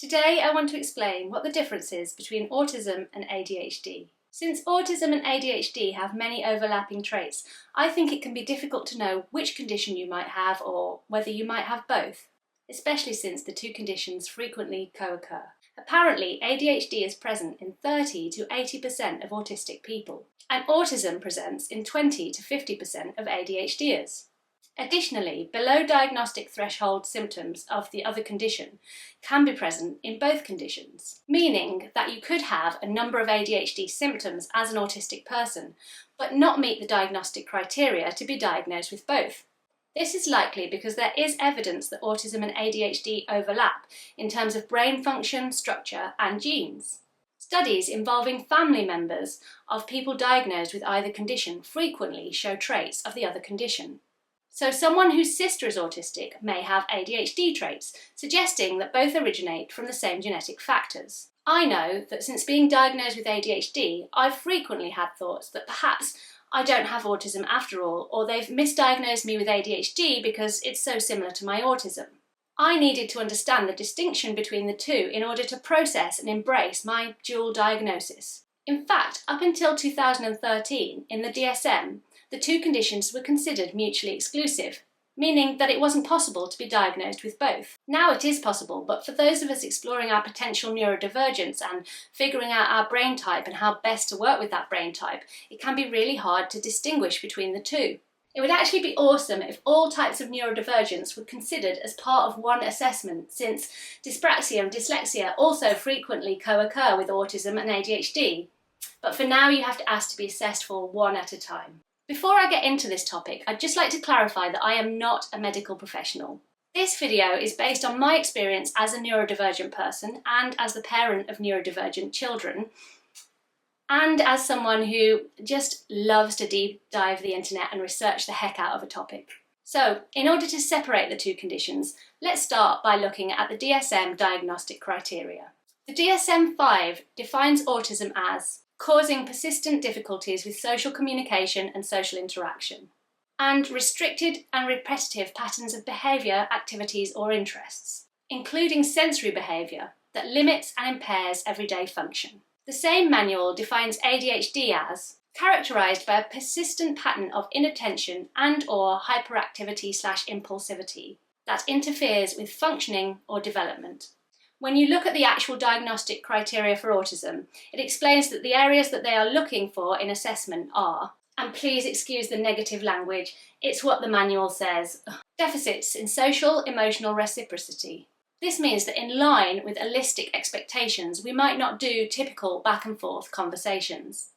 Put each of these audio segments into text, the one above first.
Today I want to explain what the difference is between autism and ADHD. Since autism and ADHD have many overlapping traits, I think it can be difficult to know which condition you might have or whether you might have both, especially since the two conditions frequently co-occur. Apparently, ADHD is present in 30 to 80% of autistic people, and autism presents in 20 to 50% of ADHDers. Additionally, below diagnostic threshold symptoms of the other condition can be present in both conditions, meaning that you could have a number of ADHD symptoms as an autistic person, but not meet the diagnostic criteria to be diagnosed with both. This is likely because there is evidence that autism and ADHD overlap in terms of brain function, structure, and genes. Studies involving family members of people diagnosed with either condition frequently show traits of the other condition. So someone whose sister is autistic may have ADHD traits, suggesting that both originate from the same genetic factors. I know that since being diagnosed with ADHD, I've frequently had thoughts that perhaps I don't have autism after all, or they've misdiagnosed me with ADHD because it's so similar to my autism. I needed to understand the distinction between the two in order to process and embrace my dual diagnosis. In fact, up until 2013, in the DSM, the two conditions were considered mutually exclusive, meaning that it wasn't possible to be diagnosed with both. Now it is possible, but for those of us exploring our potential neurodivergence and figuring out our brain type and how best to work with that brain type, it can be really hard to distinguish between the two. It would actually be awesome if all types of neurodivergence were considered as part of one assessment, since dyspraxia and dyslexia also frequently co-occur with autism and ADHD. But for now, you have to ask to be assessed for one at a time. Before I get into this topic, I'd just like to clarify that I am not a medical professional. This video is based on my experience as a neurodivergent person and as the parent of neurodivergent children, and as someone who just loves to deep dive the internet and research the heck out of a topic. So, in order to separate the two conditions, let's start by looking at the DSM diagnostic criteria. The DSM-5 defines autism as causing persistent difficulties with social communication and social interaction, and restricted and repetitive patterns of behaviour, activities or interests, including sensory behaviour that limits and impairs everyday function. The same manual defines ADHD as characterised by a persistent pattern of inattention and/or hyperactivity/impulsivity that interferes with functioning or development. When you look at the actual diagnostic criteria for autism, it explains that the areas that they are looking for in assessment are, and please excuse the negative language, it's what the manual says, deficits in social emotional reciprocity. This means that in line with holistic expectations, we might not do typical back and forth conversations,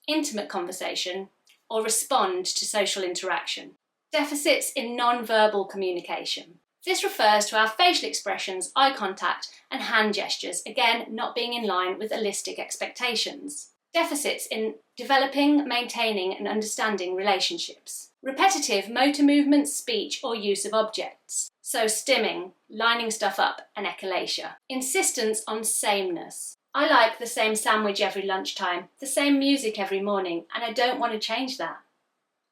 intimate conversation, or respond to social interaction. Deficits in non-verbal communication. This refers to our facial expressions, eye contact, and hand gestures, again not being in line with holistic expectations. Deficits in developing, maintaining, and understanding relationships. Repetitive motor movements, speech, or use of objects. So stimming, lining stuff up, and echolalia. Insistence on sameness. I like the same sandwich every lunchtime, the same music every morning, and I don't want to change that.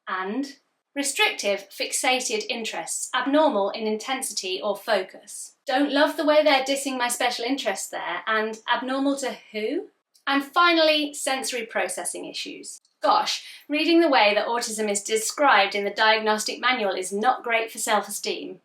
And restrictive, fixated interests, abnormal in intensity or focus. Don't love the way they're dissing my special interest there, and abnormal to who? And finally, sensory processing issues. Gosh, reading the way that autism is described in the diagnostic manual is not great for self-esteem.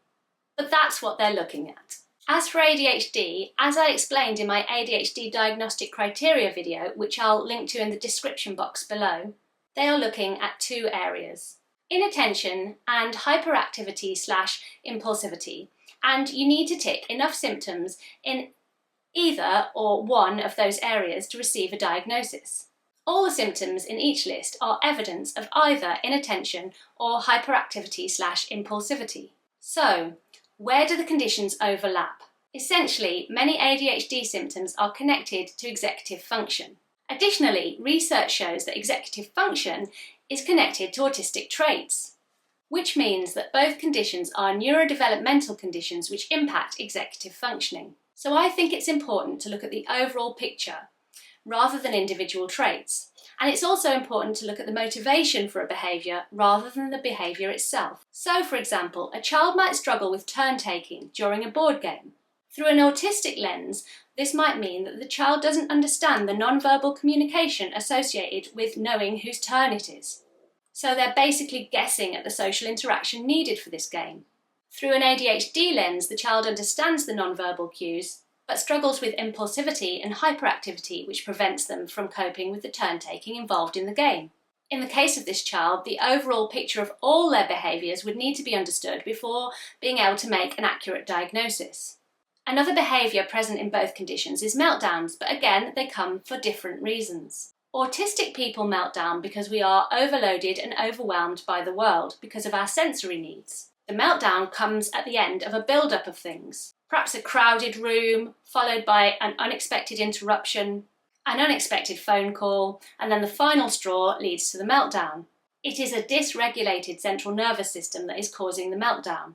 But that's what they're looking at. As for ADHD, as I explained in my ADHD diagnostic criteria video, which I'll link to in the description box below, they are looking at two areas: inattention and hyperactivity/impulsivity, and you need to tick enough symptoms in either or one of those areas to receive a diagnosis. All the symptoms in each list are evidence of either inattention or hyperactivity/impulsivity. So, where do the conditions overlap? Essentially, many ADHD symptoms are connected to executive function. Additionally, research shows that executive function is connected to autistic traits, which means that both conditions are neurodevelopmental conditions which impact executive functioning. So I think it's important to look at the overall picture rather than individual traits. And it's also important to look at the motivation for a behaviour rather than the behaviour itself. So, for example, a child might struggle with turn-taking during a board game. Through an autistic lens, this might mean that the child doesn't understand the non-verbal communication associated with knowing whose turn it is. So they're basically guessing at the social interaction needed for this game. Through an ADHD lens, the child understands the non-verbal cues, but struggles with impulsivity and hyperactivity, which prevents them from coping with the turn-taking involved in the game. In the case of this child, the overall picture of all their behaviours would need to be understood before being able to make an accurate diagnosis. Another behaviour present in both conditions is meltdowns, but again, they come for different reasons. Autistic people melt down because we are overloaded and overwhelmed by the world because of our sensory needs. The meltdown comes at the end of a build-up of things, perhaps a crowded room, followed by an unexpected interruption, an unexpected phone call, and then the final straw leads to the meltdown. It is a dysregulated central nervous system that is causing the meltdown.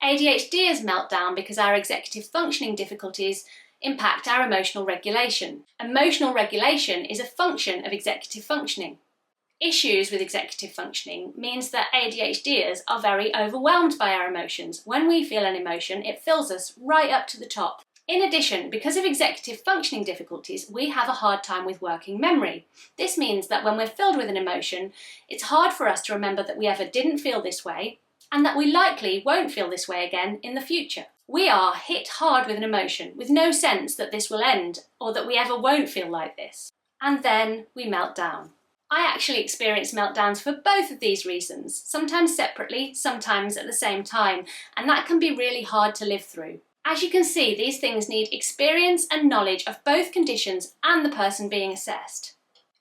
ADHD is meltdown because our executive functioning difficulties impact our emotional regulation. Emotional regulation is a function of executive functioning. Issues with executive functioning means that ADHDers are very overwhelmed by our emotions. When we feel an emotion, it fills us right up to the top. In addition, because of executive functioning difficulties, we have a hard time with working memory. This means that when we're filled with an emotion, it's hard for us to remember that we ever didn't feel this way, and that we likely won't feel this way again in the future. We are hit hard with an emotion, with no sense that this will end, or that we ever won't feel like this. And then we melt down. I actually experience meltdowns for both of these reasons, sometimes separately, sometimes at the same time, and that can be really hard to live through. As you can see, these things need experience and knowledge of both conditions and the person being assessed,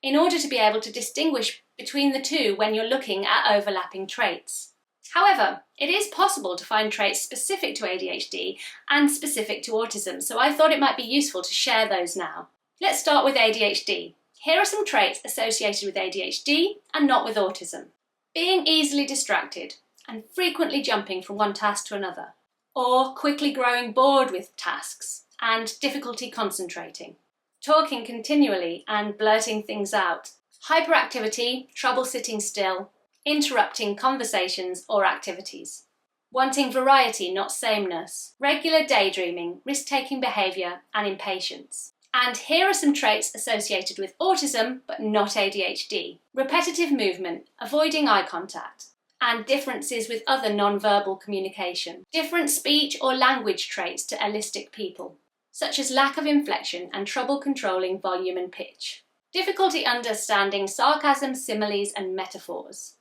in order to be able to distinguish between the two when you're looking at overlapping traits. However, it is possible to find traits specific to ADHD and specific to autism, so I thought it might be useful to share those now. Let's start with ADHD. Here are some traits associated with ADHD and not with autism. Being easily distracted and frequently jumping from one task to another, or quickly growing bored with tasks and difficulty concentrating, talking continually and blurting things out, hyperactivity, trouble sitting still, interrupting conversations or activities, wanting variety, not sameness, regular daydreaming, risk-taking behaviour and impatience. And here are some traits associated with autism but not ADHD. Repetitive movement, avoiding eye contact, and differences with other non-verbal communication. Different speech or language traits to allistic people, such as lack of inflection and trouble controlling volume and pitch. Difficulty understanding sarcasm, similes and metaphors.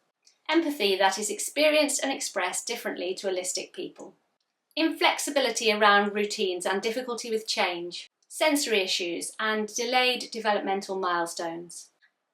Empathy that is experienced and expressed differently to allistic people. Inflexibility around routines and difficulty with change. Sensory issues and delayed developmental milestones.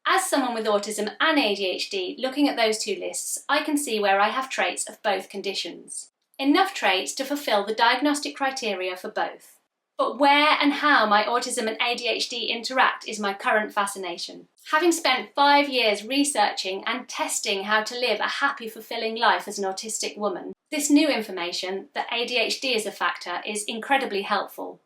As someone with autism and ADHD, looking at those two lists, I can see where I have traits of both conditions. Enough traits to fulfill the diagnostic criteria for both. But where and how my autism and ADHD interact is my current fascination. Having spent 5 years researching and testing how to live a happy, fulfilling life as an autistic woman, this new information that ADHD is a factor is incredibly helpful.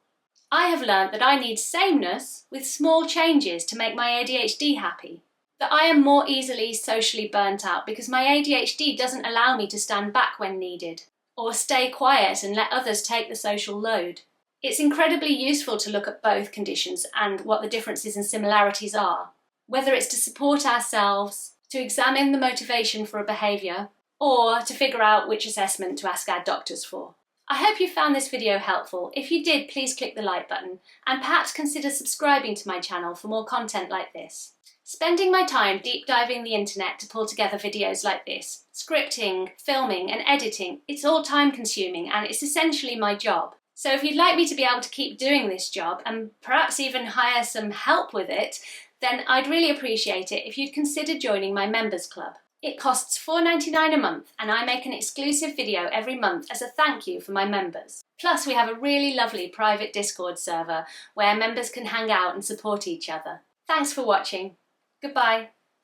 I have learnt that I need sameness with small changes to make my ADHD happy. That I am more easily socially burnt out because my ADHD doesn't allow me to stand back when needed, or stay quiet and let others take the social load. It's incredibly useful to look at both conditions and what the differences and similarities are, whether it's to support ourselves, to examine the motivation for a behaviour, or to figure out which assessment to ask our doctors for. I hope you found this video helpful. If you did, please click the like button and perhaps consider subscribing to my channel for more content like this. Spending my time deep diving the internet to pull together videos like this, scripting, filming and editing, it's all time consuming and it's essentially my job. So if you'd like me to be able to keep doing this job and perhaps even hire some help with it, then I'd really appreciate it if you'd consider joining my members club. It costs $4.99 a month and I make an exclusive video every month as a thank you for my members. Plus we have a really lovely private Discord server where members can hang out and support each other. Thanks for watching. Goodbye.